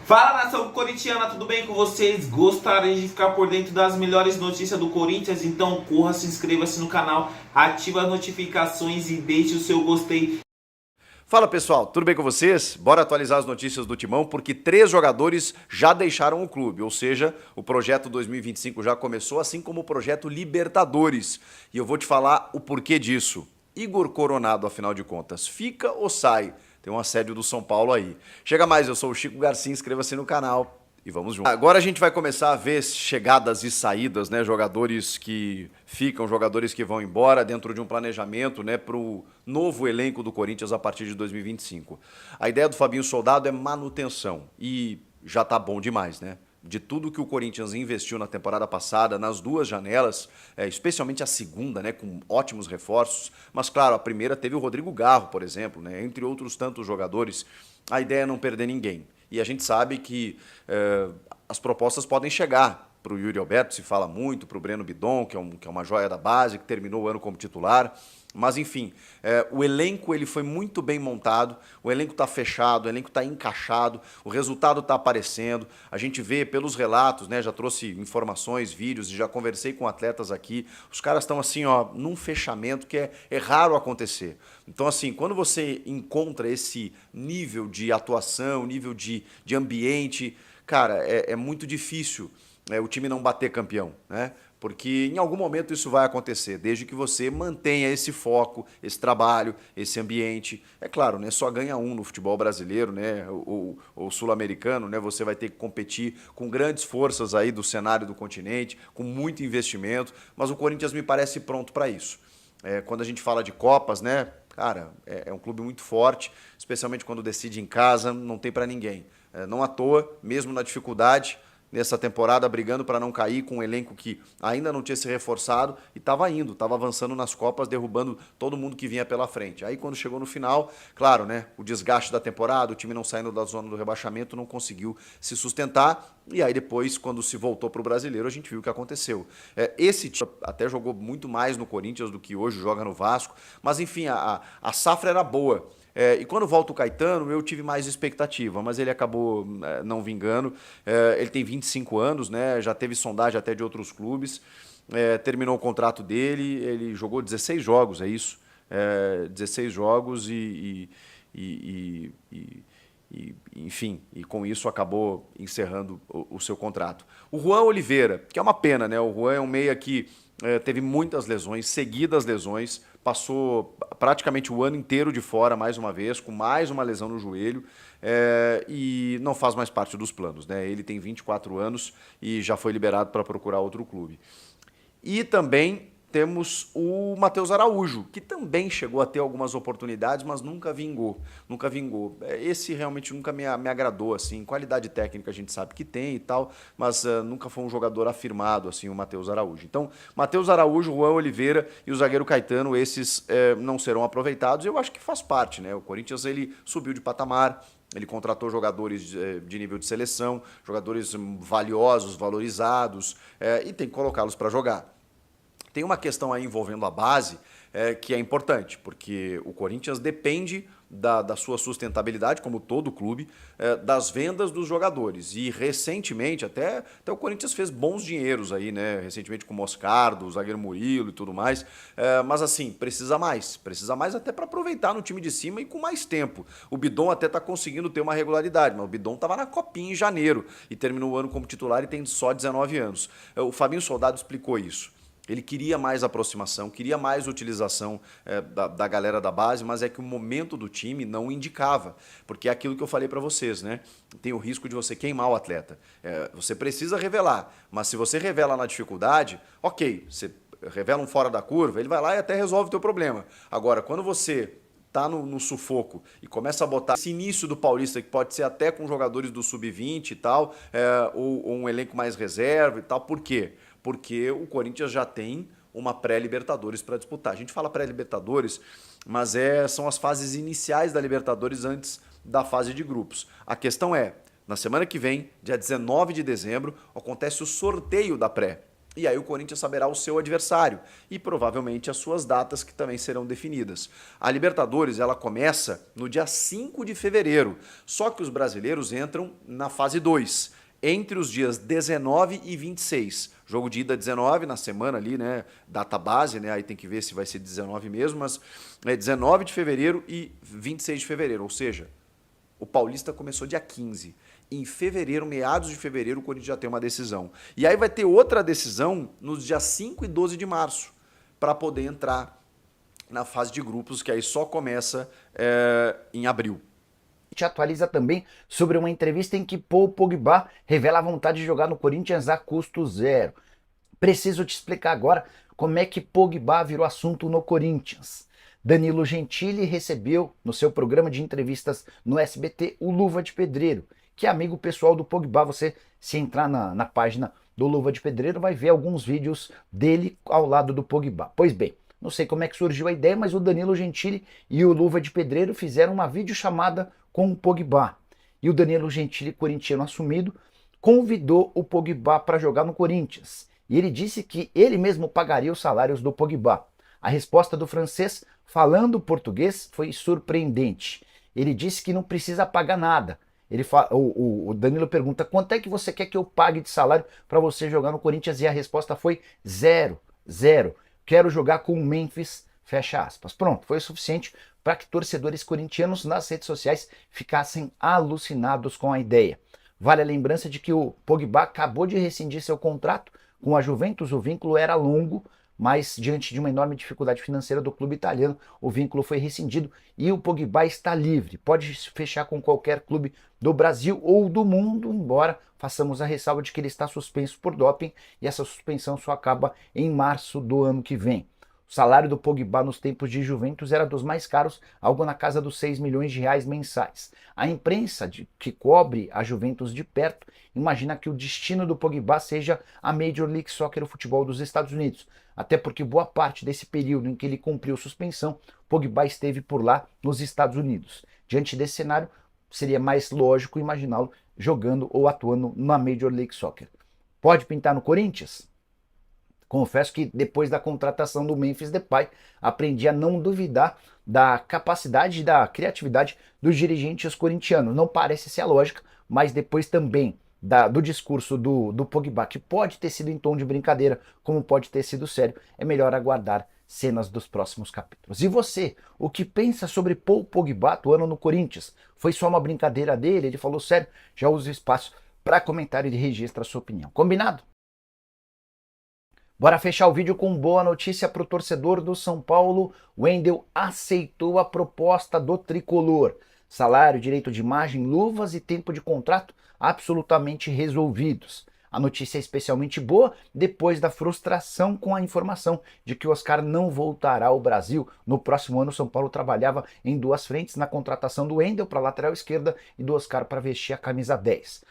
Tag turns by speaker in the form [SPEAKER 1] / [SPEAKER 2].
[SPEAKER 1] Fala, nação corintiana, tudo bem com vocês? Gostaria de ficar por dentro das melhores notícias do Corinthians? Então corra, se inscreva-se no canal, ative as notificações e deixe o seu gostei.
[SPEAKER 2] Fala pessoal, tudo bem com vocês? Bora atualizar as notícias do Timão, porque 3 jogadores já deixaram o clube, ou seja, o projeto 2025 já começou, assim como o projeto Libertadores. E eu vou te falar o porquê disso. Igor Coronado, afinal de contas, fica ou sai? Tem um assédio do São Paulo aí. Chega mais, eu sou o Chico Garcia, inscreva-se no canal. E vamos juntos. Agora a gente vai começar a ver chegadas e saídas, né? Jogadores que ficam, jogadores que vão embora dentro de um planejamento, né? Para o novo elenco do Corinthians a partir de 2025. A ideia do Fabinho Soldado é manutenção e já tá bom demais, né? De tudo que o Corinthians investiu na temporada passada, nas 2 janelas, especialmente a segunda, né, com ótimos reforços, mas claro, a primeira teve o Rodrigo Garro, por exemplo, né, entre outros tantos jogadores. A ideia é não perder ninguém. E a gente sabe que as propostas podem chegar para o Yuri Alberto, se fala muito, para o Breno Bidon, que é uma joia da base, que terminou o ano como titular. Mas, enfim, o elenco ele foi muito bem montado, o elenco está fechado, o elenco está encaixado, o resultado está aparecendo. A gente vê pelos relatos, né? Já trouxe informações, vídeos e já conversei com atletas aqui. Os caras estão assim, ó, num fechamento que é raro acontecer. Então, assim, quando você encontra esse nível de atuação, nível de ambiente, cara, é muito difícil o time não bater campeão, né? Porque em algum momento isso vai acontecer, desde que você mantenha esse foco, esse trabalho, esse ambiente. É claro, né, só ganha um no futebol brasileiro, né, ou sul-americano, né, você vai ter que competir com grandes forças aí do cenário do continente, com muito investimento, mas o Corinthians me parece pronto para isso. Quando a gente fala de Copas, né, cara, é um clube muito forte, especialmente quando decide em casa, não tem para ninguém. Não à toa, mesmo na dificuldade, nessa temporada, brigando para não cair, com um elenco que ainda não tinha se reforçado e estava avançando nas Copas, derrubando todo mundo que vinha pela frente. Aí quando chegou no final, claro, né, o desgaste da temporada, o time não saindo da zona do rebaixamento, não conseguiu se sustentar, e aí depois, quando se voltou para o Brasileiro, a gente viu o que aconteceu. Esse time até jogou muito mais no Corinthians do que hoje joga no Vasco, mas enfim, a safra era boa. E quando volta o Caetano, eu tive mais expectativa, mas ele acabou não vingando. Ele tem 25 anos, né? Já teve sondagem até de outros clubes. Terminou o contrato dele, ele jogou 16 jogos, é isso? 16 jogos enfim, e com isso acabou encerrando o seu contrato. O Juan Oliveira, que é uma pena, né? O Juan é um meia que teve muitas lesões, seguidas lesões, passou praticamente o ano inteiro de fora mais uma vez, com mais uma lesão no joelho, e não faz mais parte dos planos, né? Ele tem 24 anos e já foi liberado para procurar outro clube. E também temos o Matheus Araújo, que também chegou a ter algumas oportunidades, mas nunca vingou. Nunca vingou. Esse realmente nunca me agradou, assim. Qualidade técnica a gente sabe que tem e tal, mas nunca foi um jogador afirmado, assim, o Matheus Araújo. Então, Matheus Araújo, Juan Oliveira e o zagueiro Caetano, esses não serão aproveitados. Eu acho que faz parte, né? O Corinthians, ele subiu de patamar, ele contratou jogadores de nível de seleção, jogadores valiosos, valorizados, e tem que colocá-los para jogar. Tem uma questão aí envolvendo a base que é importante, porque o Corinthians depende da sua sustentabilidade, como todo clube, das vendas dos jogadores. E recentemente, até o Corinthians fez bons dinheiros aí, né? Recentemente com o Moscardo, o zagueiro Murilo e tudo mais. Mas assim, precisa mais até para aproveitar no time de cima e com mais tempo. O Bidon até está conseguindo ter uma regularidade, mas o Bidon estava na Copinha em janeiro e terminou o ano como titular e tem só 19 anos. O Fabinho Soldado explicou isso. Ele queria mais aproximação, queria mais utilização da galera da base, mas é que o momento do time não indicava. Porque é aquilo que eu falei para vocês, né? Tem o risco de você queimar o atleta. Você precisa revelar, mas se você revela na dificuldade, ok, você revela um fora da curva, ele vai lá e até resolve o teu problema. Agora, quando você tá no sufoco e começa a botar esse início do Paulista, que pode ser até com jogadores do Sub-20 e tal, ou um elenco mais reserva e tal, por quê? Porque o Corinthians já tem uma pré-Libertadores para disputar. A gente fala pré-Libertadores, mas são as fases iniciais da Libertadores antes da fase de grupos. A questão na semana que vem, dia 19 de dezembro, acontece o sorteio da pré. E aí o Corinthians saberá o seu adversário e provavelmente as suas datas que também serão definidas. A Libertadores ela começa no dia 5 de fevereiro, só que os brasileiros entram na fase 2, entre os dias 19 e 26. Jogo de ida 19 na semana ali, né, data base, né, aí tem que ver se vai ser 19 mesmo, mas é 19 de fevereiro e 26 de fevereiro, ou seja, o Paulista começou dia 15. Em fevereiro, meados de fevereiro, o Corinthians já tem uma decisão. E aí vai ter outra decisão nos dias 5 e 12 de março, para poder entrar na fase de grupos, que aí só começa em abril.
[SPEAKER 3] Te atualiza também sobre uma entrevista em que Paul Pogba revela a vontade de jogar no Corinthians a custo zero. Preciso te explicar agora como é que Pogba virou assunto no Corinthians. Danilo Gentili recebeu no seu programa de entrevistas no SBT o Luva de Pedreiro, que é amigo pessoal do Pogba. Você, se entrar na página do Luva de Pedreiro, vai ver alguns vídeos dele ao lado do Pogba. Pois bem, não sei como é que surgiu a ideia, mas o Danilo Gentili e o Luva de Pedreiro fizeram uma videochamada com o Pogba. E o Danilo Gentili, corintiano assumido, convidou o Pogba para jogar no Corinthians. E ele disse que ele mesmo pagaria os salários do Pogba. A resposta do francês, falando português, foi surpreendente. Ele disse que não precisa pagar nada. O Danilo pergunta: quanto é que você quer que eu pague de salário para você jogar no Corinthians? E a resposta foi zero. Quero jogar com o Memphis, fecha aspas. Pronto, foi o suficiente para que torcedores corintianos nas redes sociais ficassem alucinados com a ideia. Vale a lembrança de que o Pogba acabou de rescindir seu contrato com a Juventus. O vínculo era longo, mas diante de uma enorme dificuldade financeira do clube italiano, o vínculo foi rescindido e o Pogba está livre. Pode fechar com qualquer clube do Brasil ou do mundo, embora façamos a ressalva de que ele está suspenso por doping e essa suspensão só acaba em março do ano que vem. O salário do Pogba nos tempos de Juventus era dos mais caros, algo na casa dos 6 milhões de reais mensais. A imprensa que cobre a Juventus de perto imagina que o destino do Pogba seja a Major League Soccer, o futebol dos Estados Unidos. Até porque boa parte desse período em que ele cumpriu suspensão, Pogba esteve por lá nos Estados Unidos. Diante desse cenário, seria mais lógico imaginá-lo jogando ou atuando na Major League Soccer. Pode pintar no Corinthians? Confesso que depois da contratação do Memphis Depay, aprendi a não duvidar da capacidade e da criatividade dos dirigentes corintianos. Não parece ser a lógica, mas depois também do discurso do Pogba, que pode ter sido em tom de brincadeira, como pode ter sido sério, é melhor aguardar cenas dos próximos capítulos. E você, o que pensa sobre Paul Pogba atuando no Corinthians? Foi só uma brincadeira dele? Ele falou sério? Já usa o espaço para comentário e registra a sua opinião. Combinado? Bora fechar o vídeo com boa notícia para o torcedor do São Paulo. Wendel aceitou a proposta do tricolor. Salário, direito de imagem, luvas e tempo de contrato absolutamente resolvidos. A notícia é especialmente boa depois da frustração com a informação de que o Oscar não voltará ao Brasil. No próximo ano, o São Paulo trabalhava em duas frentes, na contratação do Wendel para a lateral esquerda e do Oscar para vestir a camisa 10.